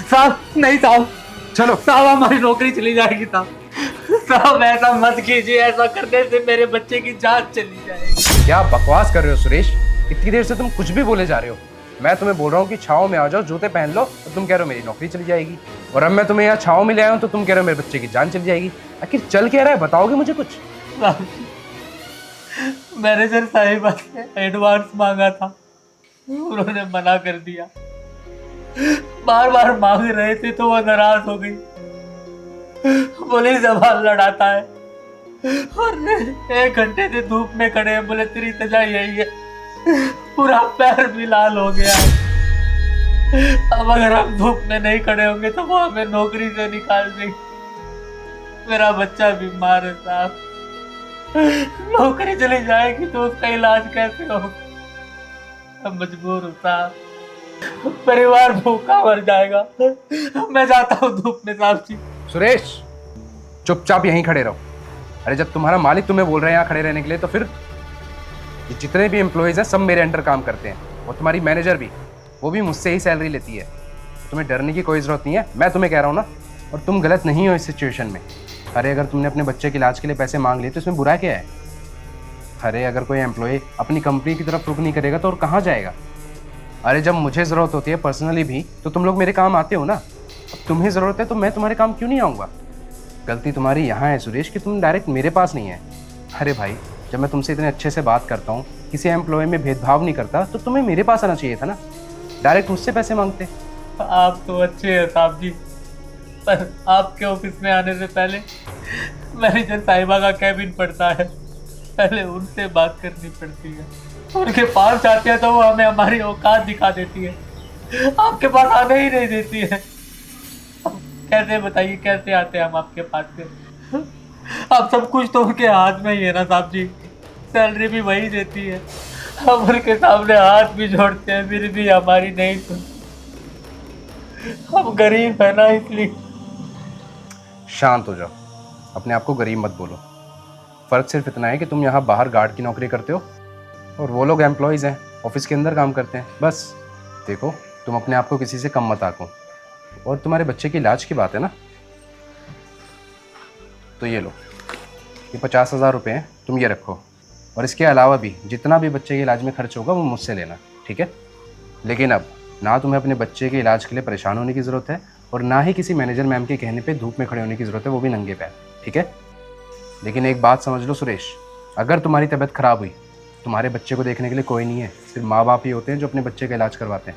साहब नहीं साहब, चलो साहब हमारी नौकरी चली जाएगी साहब। साहब ऐसा मत कीजिए, ऐसा करने से मेरे बच्चे की जान चली जाएगी। क्या बकवास कर रहे हो सुरेश? इतनी देर से तुम कुछ भी बोले जा रहे हो। मैं तुम्हें बोल रहा हूँ कि छाँव में आ जाओ, जूते पहन लो, और तुम कह रहे हो मेरी नौकरी चली जाएगी। और अब मैं तुम्हें यहाँ छाँव में ले आया हूँ तो तुम कह रहे हो मेरे बच्चे की जान चली जाएगी। आखिर चल क्या रहा है, बताओगे मुझे कुछ? साहब मैनेजर साहिबा से एडवांस मांगा था, उन्होंने मना कर दिया। बार बार मांग रहे थे तो वो नाराज हो गई, बोले जबान लड़ाता है। और 1 घंटे से धूप में खड़े हैं, बोले तेरी सजा यही है। पूरा पैर भी लाल हो गया है। अब अगर हम धूप में नहीं खड़े होंगे तो वो हमें नौकरी से निकाल देंगे। मेरा बच्चा बीमार है साहब, नौकरी चली जाएगी तो उसका इलाज कैसे होगा? हम मजबूर हूँ साहब, परिवार भूखा मर जाएगा। मैं जाता हूँ धूप में साहब जी। सुरेश चुपचाप यहीं खड़े रहो। अरे जब तुम्हारा मालिक तुम्हें बोल रहे हैं यहाँ खड़े रहने के लिए, तो फिर ये जितने भी एम्प्लॉयज़ हैं सब मेरे अंडर काम करते हैं। और तुम्हारी मैनेजर भी, वो भी मुझसे ही सैलरी लेती है। तुम्हें डरने की कोई ज़रूरत नहीं है, मैं तुम्हें कह रहा हूँ ना। और तुम गलत नहीं हो इस सिचुएशन में। अरे अगर तुमने अपने बच्चे के इलाज के लिए पैसे मांग लिए तो इसमें बुरा क्या है? अरे अगर कोई एम्प्लॉय अपनी कंपनी की तरफ रुख नहीं करेगा तो और कहाँ जाएगा? अरे जब मुझे ज़रूरत होती है पर्सनली भी तो तुम लोग मेरे काम आते हो ना। अब तुम्हें ज़रूरत है तो मैं तुम्हारे काम क्यों नहीं आऊँगा? गलती तुम्हारी यहाँ है सुरेश कि तुम डायरेक्ट मेरे पास नहीं है। अरे भाई जब मैं तुमसे इतने अच्छे से बात करता हूँ, किसी एम्प्लॉय में भेदभाव नहीं करता, तो तुम्हें मेरे पास आना चाहिए था ना। डायरेक्ट मुझसे पैसे मांगते। आप तो अच्छे हैं साहब जी, पर आपके ऑफिस में आने से पहले मैनेजर साहिबा का कैबिन पड़ता है, पहले उनसे बात करनी पड़ती है। उनके पास जाते हैं तो वो हमें हमारी औकात दिखा देती है, आपके पास आने ही नहीं देती है। कैसे बताइए, कैसे आते हैं हम आपके पास से? अब सब कुछ तो उनके हाथ में ही है ना साहब जी, सैलरी भी वही देती है। हम उनके सामने हाथ भी जोड़ते हैं, फिर भी हमारी नहीं सुनते। हम गरीब है ना, इसलिए। शांत हो जाओ, अपने आप को गरीब मत बोलो। फ़र्क सिर्फ इतना है कि तुम यहाँ बाहर गार्ड की नौकरी करते हो और वो लोग एम्प्लॉयज़ हैं, ऑफिस के अंदर काम करते हैं। बस देखो, तुम अपने आप को किसी से कम मत आको। और तुम्हारे बच्चे की इलाज की बात है ना, तो ये लो, ये 50,000 रुपये हैं, तुम ये रखो। और इसके अलावा भी जितना भी बच्चे के इलाज में खर्च होगा वो मुझसे लेना, ठीक है? लेकिन अब ना तुम्हें अपने बच्चे के इलाज के लिए परेशान होने की ज़रूरत है और ना ही किसी मैनेजर मैम के कहने पे धूप में खड़े होने की ज़रूरत है, वो भी नंगे पैर, ठीक है? लेकिन एक बात समझ लो सुरेश, अगर तुम्हारी तबीयत ख़राब हुई, तुम्हारे बच्चे को देखने के लिए कोई नहीं है, सिर्फ माँ बाप ही होते हैं जो अपने बच्चे का इलाज करवाते हैं।